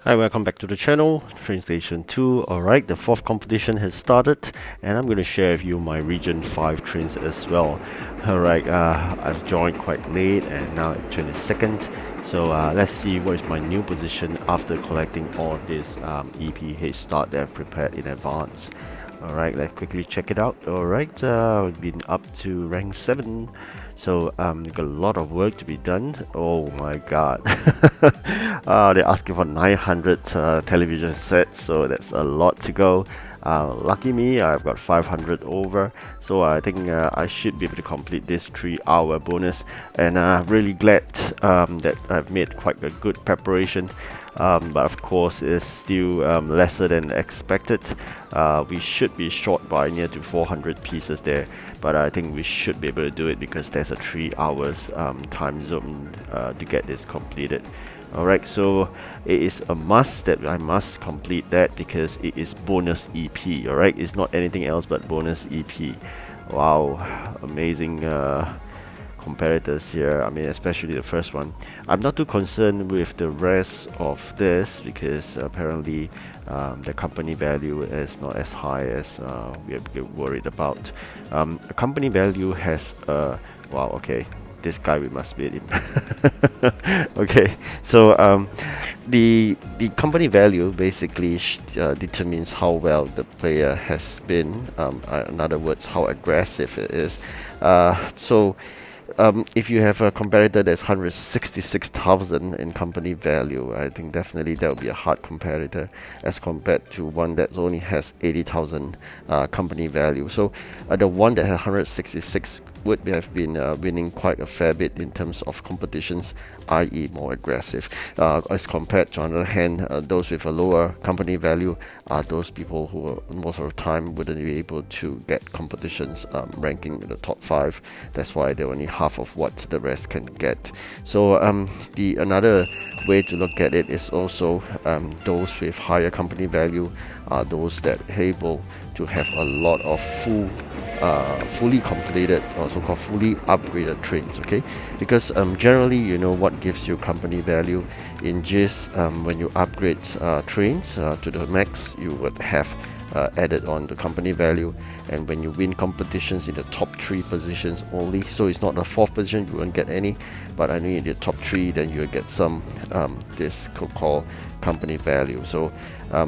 Hi, welcome back to the channel, TrainStation 2. Alright, the fourth competition has started and I'm going to share with you my Region 5 trains as well. Alright, I've joined quite late and now at 22nd. So let's see what is my new position after collecting all this EP head start that I've prepared in advance. Alright, let's quickly check it out. Alright, we've been up to rank 7. So we've got a lot of work to be done. Oh my god. They're asking for 900 television sets, so that's a lot to go. Lucky me, I've got 500 over, so I think I should be able to complete this 3-hour bonus, and I'm really glad that I've made quite a good preparation. But of course it's still lesser than expected. We should be short by near to 400 pieces there, but I think we should be able to do it because there's a 3 hours time zone to get this completed. Alright, so it is a must that I must complete that because it is bonus EP. Alright, it's not anything else but bonus EP. Wow, amazing comparators here. I mean, especially the first one. I'm not too concerned with the rest of this because apparently the company value is not as high as we're worried about. A company value has wow, okay, this guy, we must beat him. Okay, so the company value basically determines how well the player has been. In other words, how aggressive it is. If you have a competitor that's 166,000 in company value, I think definitely that will be a hard competitor as compared to one that only has 80,000 company value. So the one that has 166 would have been winning quite a fair bit in terms of competitions, i.e. more aggressive. As compared to, on the other hand, those with a lower company value are those people who most of the time wouldn't be able to get competitions ranking in the top 5. That's why they're only half of what the rest can get. So another way to look at it is also those with higher company value are those that are able to have a lot of fully completed or so-called fully upgraded trains. Okay, because generally, you know what gives you company value in just when you upgrade trains to the max, you would have added on the company value, and when you win competitions in the top 3 positions only, so it's not the 4th position, you won't get any, but I mean in the top 3, then you'll get some this called company value. So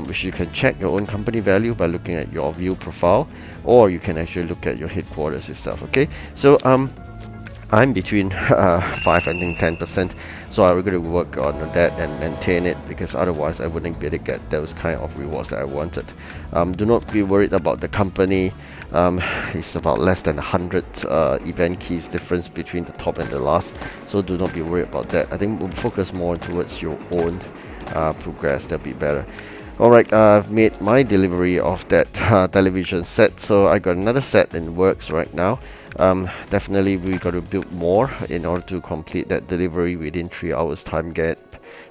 which you can check your own company value by looking at your view profile, or you can actually look at your headquarters itself. Okay, so I'm between 5 and 10%, so I'm going to work on that and maintain it, because otherwise I wouldn't be able to get those kind of rewards that I wanted. Do not be worried about the company. It's about less than 100 event keys difference between the top and the last, so do not be worried about that. I think we'll focus more towards your own progress. That'll be better. Alright, I've made my delivery of that television set, so I got another set in works right now. Definitely we got to build more in order to complete that delivery within 3 hours time gap.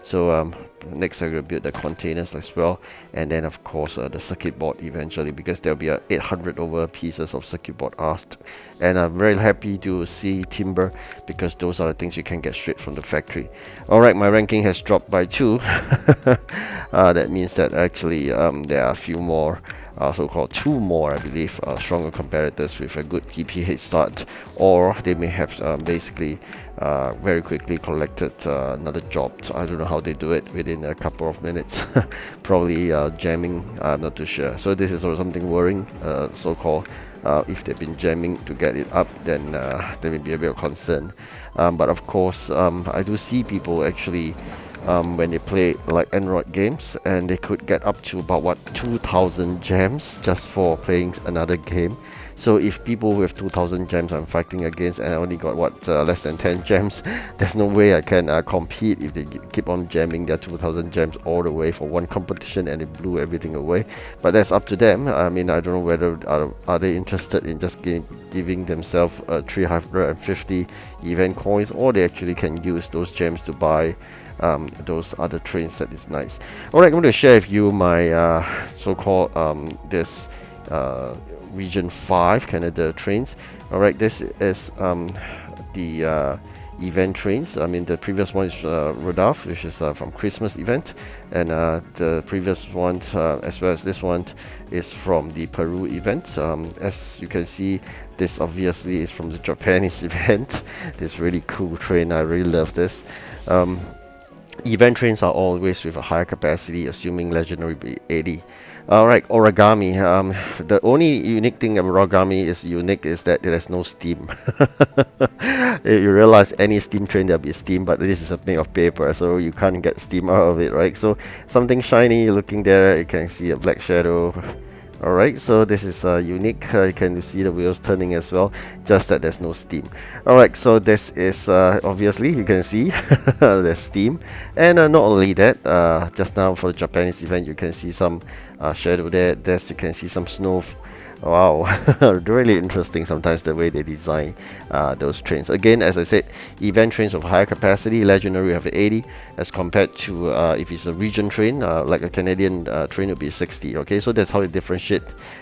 So next I'm going to build the containers as well, and then of course the circuit board eventually, because there'll be 800 over pieces of circuit board asked, and I'm very happy to see timber, because those are the things you can get straight from the factory. Alright, my ranking has dropped by 2. That means that actually there are a few more so-called 2 more, I believe, stronger competitors with a good EP head start, or they may have basically very quickly collected another job. So I don't know how they do it within a couple of minutes. Probably jamming, I'm not too sure. So this is also something worrying, so-called. If they've been jamming to get it up, then there may be a bit of concern. But of course, I do see people actually when they play like Android games, and they could get up to about 2,000 gems just for playing another game. So if people with 2,000 gems I'm fighting against, and I only got less than 10 gems, there's no way I can compete if they keep on jamming their 2,000 gems all the way for one competition and it blew everything away. But that's up to them. I mean, I don't know whether are they interested in just giving themselves 350 event coins, or they actually can use those gems to buy those other trains. That is nice. Alright, I'm going to share with you my so-called this Region 5 Canada trains. Alright, this is the event trains. I mean, the previous one is Rudolph, which is from Christmas event, and the previous one, as well as this one, is from the Peru event. As you can see, this obviously is from the Japanese event. This really cool train. I really love this. Event trains are always with a higher capacity, assuming legendary be 80. Alright, origami. The only unique thing about origami is that it has no steam. You realize any steam train there'll be steam, but this is made of paper, so you can't get steam out of it, right? So something shiny looking there, you can see a black shadow. Alright, so this is unique. You can see the wheels turning as well, just that there's no steam. Alright, so this is obviously you can see there's steam, and not only that, just now for the Japanese event you can see some shadow there. You can see some snow. Wow, really interesting sometimes the way they design those trains. Again, as I said, event trains of higher capacity, legendary have 80, as compared to if it's a region train, like a Canadian train would be 60. Okay, so that's how you differentiate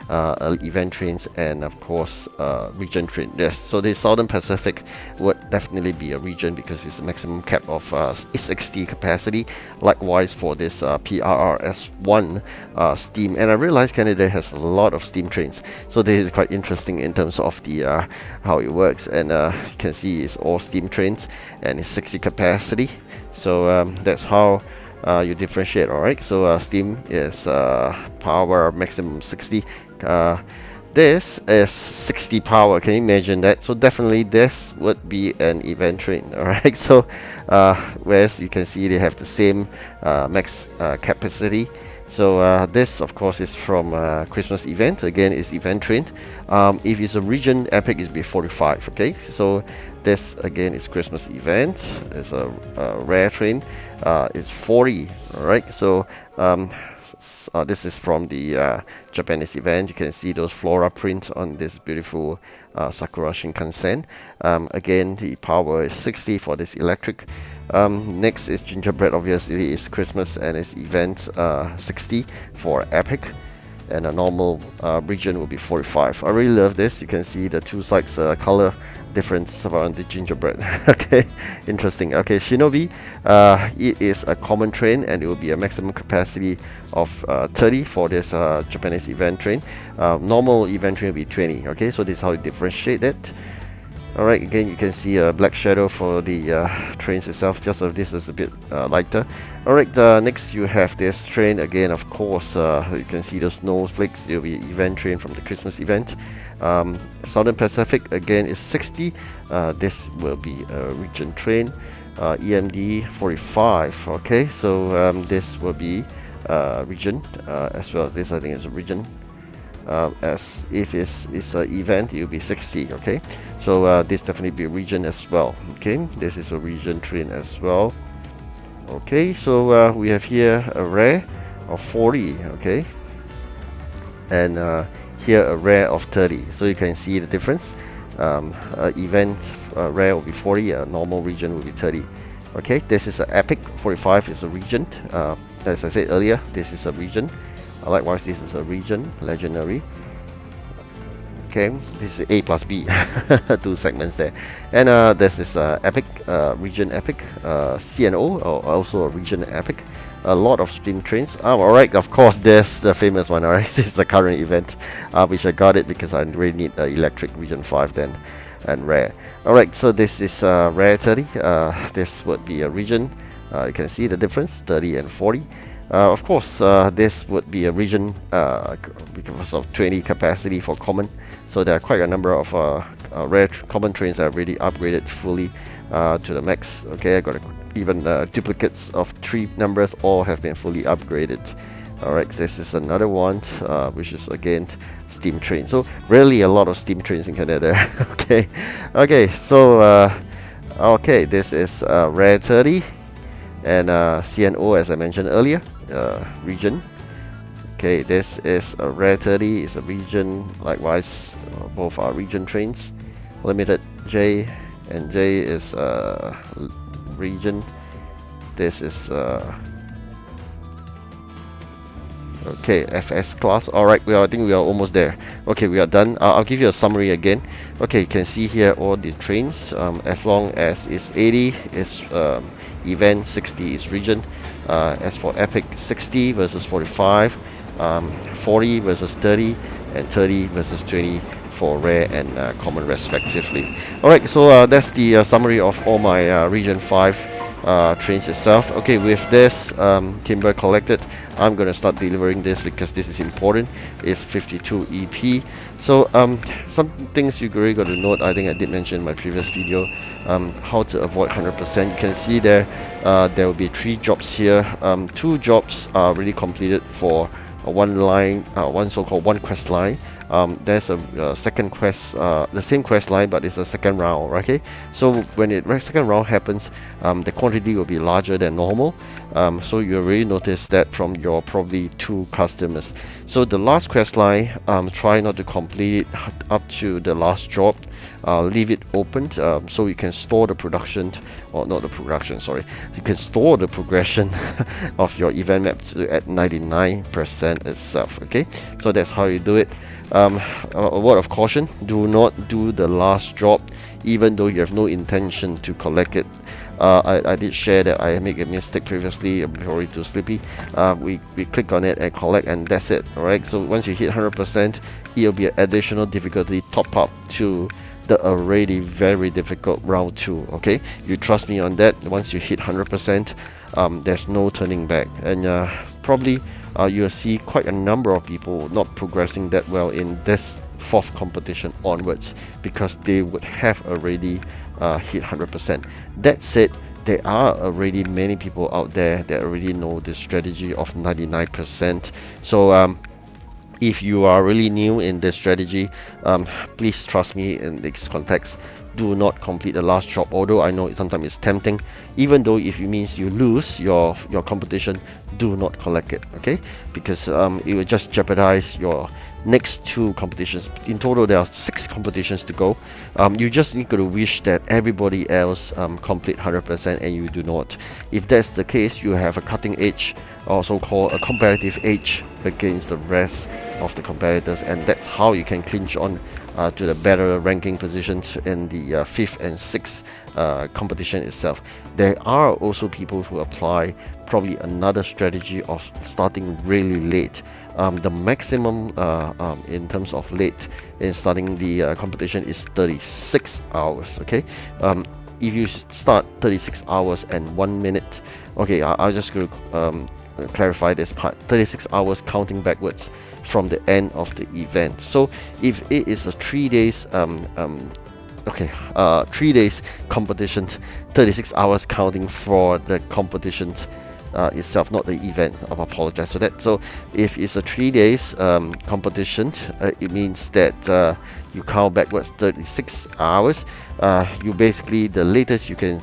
event trains and of course region train. Yes, so the Southern Pacific would definitely be a region because it's a maximum cap of 60 capacity. Likewise for this PRRS1 steam, and I realize Canada has a lot of steam trains. So this is quite interesting in terms of the how it works, and you can see it's all steam trains and it's 60 capacity. So that's how you differentiate. Alright, so steam is power maximum 60. This is 60 power. Can you imagine that? So definitely this would be an event train. Alright, so whereas you can see they have the same max capacity. So this of course is from Christmas event. Again, it's event train. If it's a region epic, it'll be 45. Okay, so this again is Christmas event. It's a rare train. It's 40. All right, so this is from the Japanese event. You can see those flora prints on this beautiful Sakura Shinkansen. Again, the power is 60 for this electric. Next is gingerbread. Obviously it's Christmas and it's event 60 for epic, and a normal region will be 45. I really love this. You can see the two sides color difference around the gingerbread. Okay, interesting. Okay, Shinobi, it is a common train and it will be a maximum capacity of 30 for this Japanese event train. Normal event train will be 20. Okay, so this is how you differentiate it. Alright, again you can see a black shadow for the trains itself, just so this is a bit lighter. Alright, next you have this train. Again, of course, you can see the snowflakes. It will be event train from the Christmas event. Southern Pacific again is 60. This will be a region train. EMD 45. Okay, so this will be region as well. This I think is a region. As if it's an event, it will be 60. Okay, so this definitely be a region as well. Okay, this is a region train as well. Okay, so we have here a rare of 40. Okay, and here a rare of 30. So you can see the difference. Event rare will be 40, a normal region will be 30. Okay, this is an epic. 45 is a region. As I said earlier, this is a region. Likewise, this is a region, legendary. Okay, this is A plus B, two segments there. And this is epic, region epic, CNO, or also a region epic. A lot of steam trains. Alright, of course, there's the famous one. Alright, this is the current event, which I got it because I really need electric region 5 then, and rare. Alright, so this is rare 30. This would be a region. You can see the difference, 30 and 40. Of course, this would be a region because of 20 capacity for common. So there are quite a number of rare common trains that are really upgraded fully to the max. Okay, I got even duplicates of 3 numbers all have been fully upgraded. Alright, this is another one which is again steam train. So really a lot of steam trains in Canada. Okay, so okay, this is rare 30 and CNO as I mentioned earlier. Region. Okay, this is a rare 30, is a region. Likewise, both are region trains. Limited J and J is region. This is Okay, FS class. All right, I think we are almost there. Okay, we are done. I'll give you a summary again. Okay, you can see here all the trains. As long as it's 80 is event, 60 is region. As for epic, 60 versus 45, 40 versus 30, and 30 versus 20 for rare and common respectively. Alright, so that's the summary of all my region 5 trains itself. Okay, with this timber collected, I'm gonna start delivering this because this is important. It's 52 EP. So some things you really got to note. I think I did mention in my previous video how to avoid 100%. You can see there there will be 3 jobs here. 2 jobs are really completed for one line, one so-called one quest line. There's a second quest, the same quest line, but it's a second round. Okay, so when the second round happens, the quantity will be larger than normal. So you already notice that from your probably 2 customers. So the last quest line, try not to complete it up to the last job. Leave it open so you can store the production, or not the production, sorry, you can store the progression of your event map at 99% itself. Okay, so that's how you do it. A word of caution: do not do the last job even though you have no intention to collect it. I did share that I made a mistake previously before it too sleepy. We click on it and collect, and that's it. Alright, so once you hit 100%, it'll be an additional difficulty top up to the already very difficult round 2. Okay, you trust me on that. Once you hit 100%, there's no turning back, and probably you'll see quite a number of people not progressing that well in this 4th competition onwards because they would have already hit 100%. That said, there are already many people out there that already know the strategy of 99%. So if you are really new in this strategy, please trust me in this context. Do not complete the last job, although I know sometimes it's tempting. Even though if it means you lose your competition, do not collect it, okay? Because it will just jeopardize your next 2 competitions. In total, there are 6 competitions to go. You just need to wish that everybody else complete 100% and you do not. If that's the case, you have a cutting edge, also called a comparative edge, against the rest of the competitors, and that's how you can clinch on to the better ranking positions in the 5th and 6th competition itself. There are also people who apply probably another strategy of starting really late. The maximum in terms of late in starting the competition is 36 hours. Okay, if you start 36 hours and 1 minute, okay, I'll just go clarify this part. 36 hours counting backwards from the end of the event. So if it is a 3 days 3 days competition, 36 hours counting for the competition itself, not the event. I apologize for that. So if it's a 3 days competition, it means that you count backwards 36 hours. You basically, the latest you can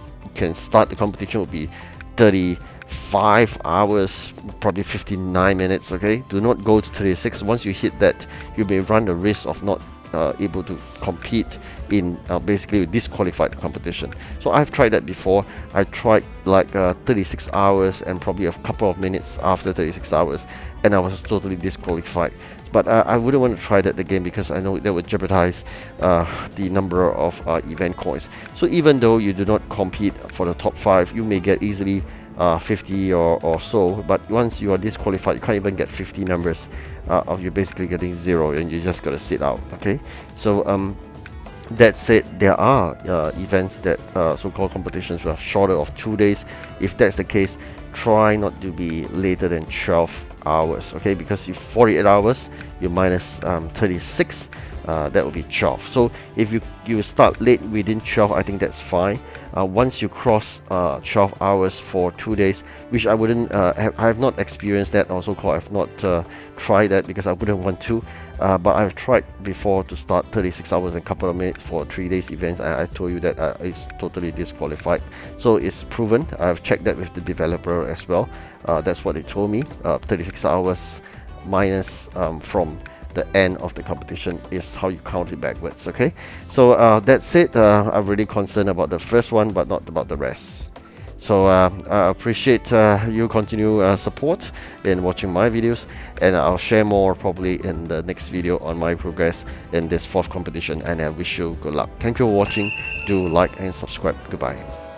start the competition will be 35 hours, probably 59 minutes. Okay, do not go to 36. Once you hit that, you may run the risk of not able to compete in basically disqualified competition. So I've tried that before. I tried like 36 hours and probably a couple of minutes after 36 hours, and I was totally disqualified. But I wouldn't want to try that again because I know that would jeopardize the number of event coins. So even though you do not compete for the top 5, you may get easily 50 or so, but once you are disqualified, you can't even get 50 numbers of you basically getting 0, and you just gotta sit out. Okay, so that said, there are events that so-called competitions with shorter of 2 days. If that's the case, try not to be later than 12 hours. Okay, because if 48 hours, you minus 36, that will be 12. So if you start late within 12, I think that's fine. Once you cross 12 hours for 2 days, which I wouldn't I have not experienced that, also called I've not tried that because I wouldn't want to, but I've tried before to start 36 hours and a couple of minutes for 3 days events. I told you that it's totally disqualified, so it's proven. I've checked that with the developer as well. That's what they told me. 36 hours minus from the end of the competition is how you count it backwards. Okay, so that's it. I'm really concerned about the first one, but not about the rest. So I appreciate you continue support in watching my videos, and I'll share more probably in the next video on my progress in this fourth competition, and I wish you good luck. Thank you for watching. Do like and subscribe. Goodbye.